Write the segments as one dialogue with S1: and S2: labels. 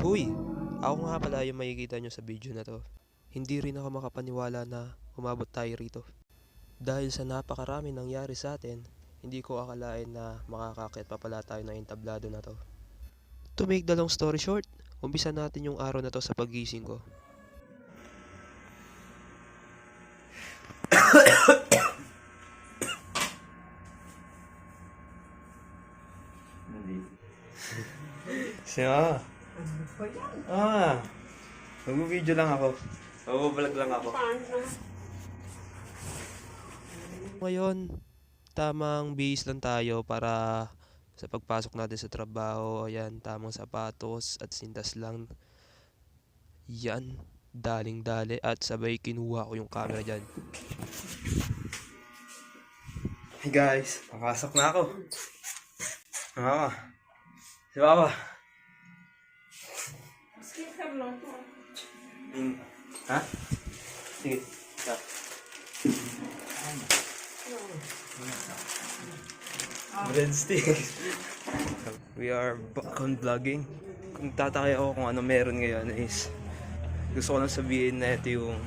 S1: Huy! Ako nga pala yung makikita nyo sa video na to. Hindi rin ako makapaniwala na umabot tayo rito. Dahil sa napakarami nangyari sa atin, hindi ko akalain na makakakit pa pala tayo ng entablado na to. To make the long story short, umpisa natin yung araw na to sa pagising ko.
S2: Siya. Mag-video lang ako. Mag-vlog lang ako.
S1: Ngayon, tamang bihis lang tayo para sa pagpasok natin sa trabaho. Ayan, tamang sapatos at sintas lang. Yan, daling-dali at sabay kinuha ko yung camera dyan.
S2: Hey guys, papasok na ako. Mama. Si Papa. Ha? Sige. Breadsticks. We are back on vlogging. Kung tatakay ako kung ano meron ngayon is gusto ko lang sabihin na ito yung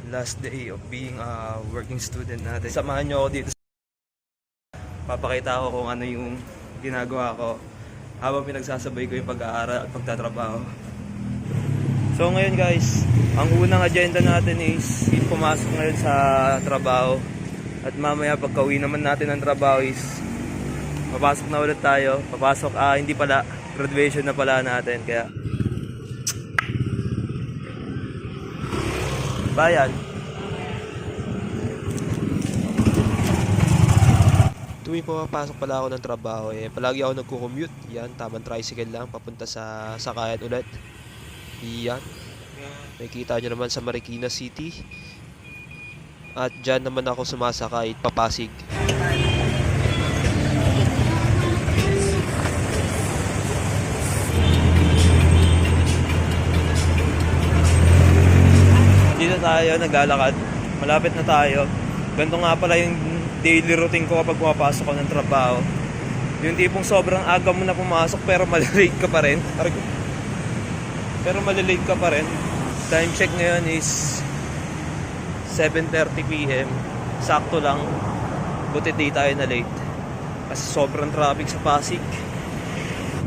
S2: last day of being a working student natin. Samahan nyo ako dito. Papakita ko kung ano yung ginagawa ko habang pinagsasabay ko yung pag-aaral at pagtatrabaho. So ngayon guys, ang unang agenda natin is pumasok ngayon sa trabaho. At mamaya pagka-uwi naman natin ng trabaho is papasok na ulit tayo. Papasok, hindi pala, graduation na pala natin. Kaya bayan.
S1: Tuwing pumapasok pala ako ng trabaho, palagi ako nagko-commute. Yan, tamang tricycle lang, papunta sa sakayan ulit. Yan. Nakikita nyo naman sa Marikina City. At dyan naman ako sumasakay, papasig.
S2: Dito tayo, naglalakad. Malapit na tayo. Ganito nga pala yung daily routine ko kapag pumapasok ko ng trabaho. Yung tipong sobrang aga mo na pumasok pero malilate ka pa rin. Time check ngayon is 7:30 PM. Sakto lang. Buti di tayo na late. Kasi sobrang traffic sa Pasig.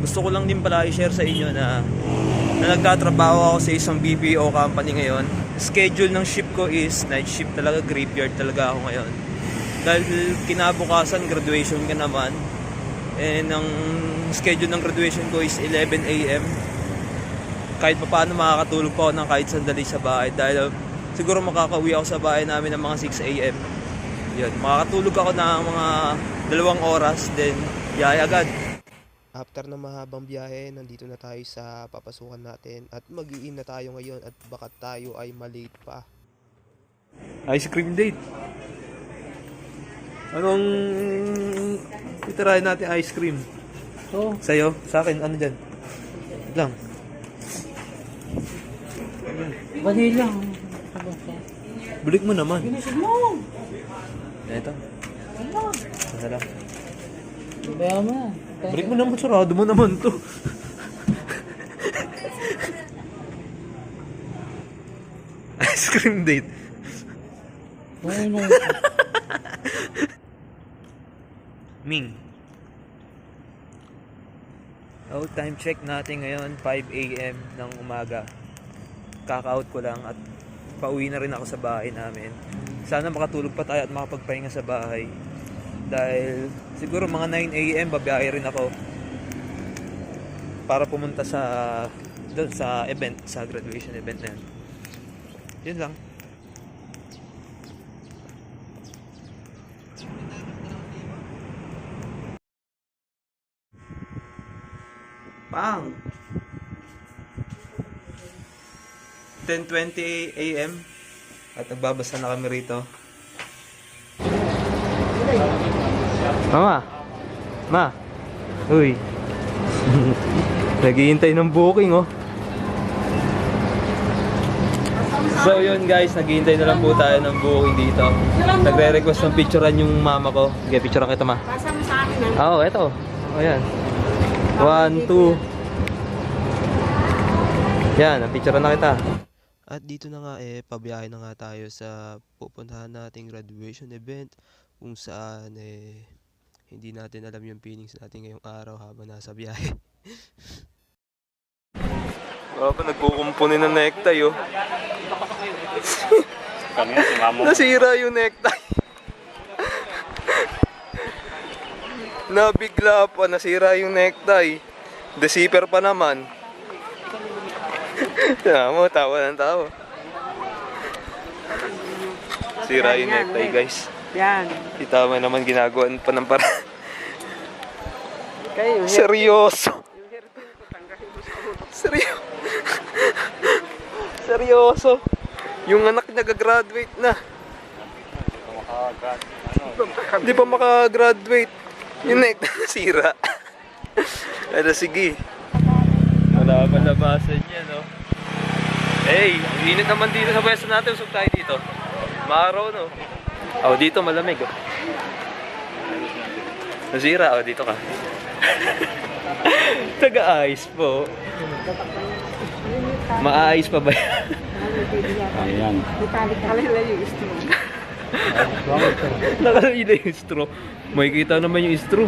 S2: Gusto ko lang din pala i-share sa inyo na nagtatrabaho ako sa isang BPO company ngayon. Schedule ng shift ko is night shift talaga, graveyard talaga ako ngayon. Dahil kinabukasan, graduation ka naman. And ang schedule ng graduation ko is 11 AM. Kahit pa paano makakatulog pa ako ng kahit sandali sa bahay. Dahil siguro makakauwi ako sa bahay namin ng mga 6 AM. Yun, makakatulog ako ng mga 2 oras. Then, yaya agad.
S1: After na mahabang biyahe, nandito na tayo sa papasukan natin. At mag-i-in na tayo ngayon at baka tayo ay malate pa.
S2: Ice cream date. Anong itirahin natin ice cream?
S3: Oo.
S2: Sa'yo? Sa akin, ano dyan? Lang.
S3: Vanilla.
S2: Balik mo naman.
S3: Binisig mo.
S2: Ito. Isa lang.
S3: Bayaran mo na.
S2: Balik mo naman, sarado mo naman to. Ice cream date.
S3: Oo.
S2: Ming. Oh, time check natin ngayon 5 AM ng umaga. Kaka-out ko lang at pauwi na rin ako sa bahay namin. Sana makatulog pa tayo at makapagpahinga sa bahay. Dahil siguro mga 9 AM babiyahe rin ako para pumunta doon sa event, sa graduation event na yun. Yun lang. Pang 10:20 AM at nagbabasa na kami rito. Mama. Ma. Uy. Naghihintay ng booking, oh. So yun guys, naghihintay na lang po tayo ng booking dito. Nagre-request ng picturean yung mama ko. Sige, picturean kita, ma.
S3: Kasama sa akin, ha?
S2: Oo, eto. Ayan. 1, 2. Yan, napicture na kita.
S1: At dito na nga pabiyahe na nga tayo sa pupuntahan nating graduation event kung saan hindi natin alam yung feelings natin ngayong araw habang nasa biyahe.
S2: Nagkukumpuni ng necktie oh.
S4: Kanina si Mamo.
S2: Nasira yung necktie. Nabigla pa, nasira yung necktie. The zipper pa naman. Mo, tawa ng tawa. Sira yung necktie, guys.
S3: Yan.
S2: Kita mo naman ginagawa pa ng para.
S3: Kayo,
S2: Seryoso. Seryoso. Yung anak niya gagraduate na. Hindi pa makagraduate. Yung necktie nasira. Pero sige. Wala pa labasan niya, no? Hey, ang init naman dito sa pwesto natin. Usog tayo dito. Maaraw, no? Oh, dito malamig, oh. Nasira, oh, dito ka. Taga-ayos po. Maayos pa ba yan?
S4: Ayan.
S2: Nakalagay na yung straw. May kita naman yung straw.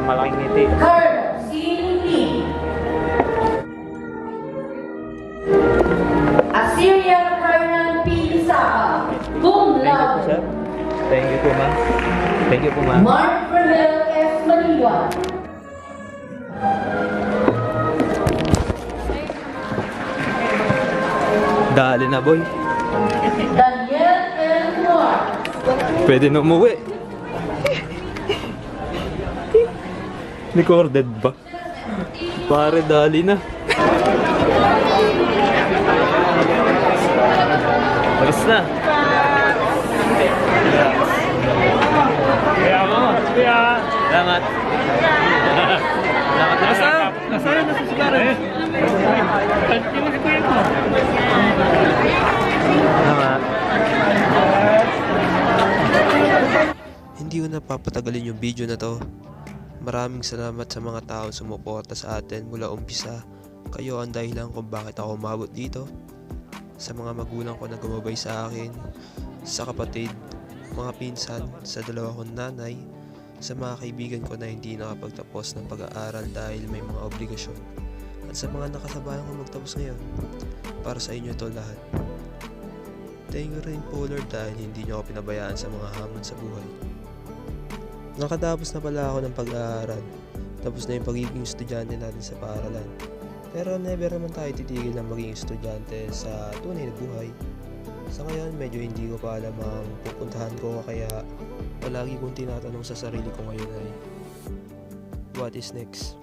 S4: Malaking ngiti.
S5: Colonel C.Lee. Assyrian Colonel P. Saka. Cum laude.
S2: Thank you po, ma'am. Thank you po, ma'am.
S5: Mark Fernel S. Maniwa.
S2: Dali na, boy.
S5: Daniel L. Noir.
S2: Pwede na umuwi. Recorded ba? Pare, dali na. Alis na. Salamat. Salamat. Nasaan na susugaran? Salamat.
S1: Hindi ko napapatagalin yung video na to. Maraming salamat sa mga tao sumuporta sa atin mula umpisa. Kayo ang dahilan kung bakit ako umabot dito. Sa mga magulang ko na gumabay sa akin, sa kapatid, mga pinsan, sa dalawa kong nanay, sa mga kaibigan ko na hindi nakapagtapos ng pag-aaral dahil may mga obligasyon, at sa mga nakasabayan ko magtapos ngayon. Para sa inyo to lahat. Thank you rin po Lord dahil hindi niyo ako pinabayaan sa mga hamon sa buhay. Nakatapos na pala ako ng pag-aaral. Tapos na yung pagiging estudyante natin sa paaralan. Pero never naman tayo titigil na maging estudyante sa tunay na buhay. Sa ngayon, medyo hindi ko pa alam ang pupuntahan ko kaya palagi kong tinatanong sa sarili ko ngayon ay what is next?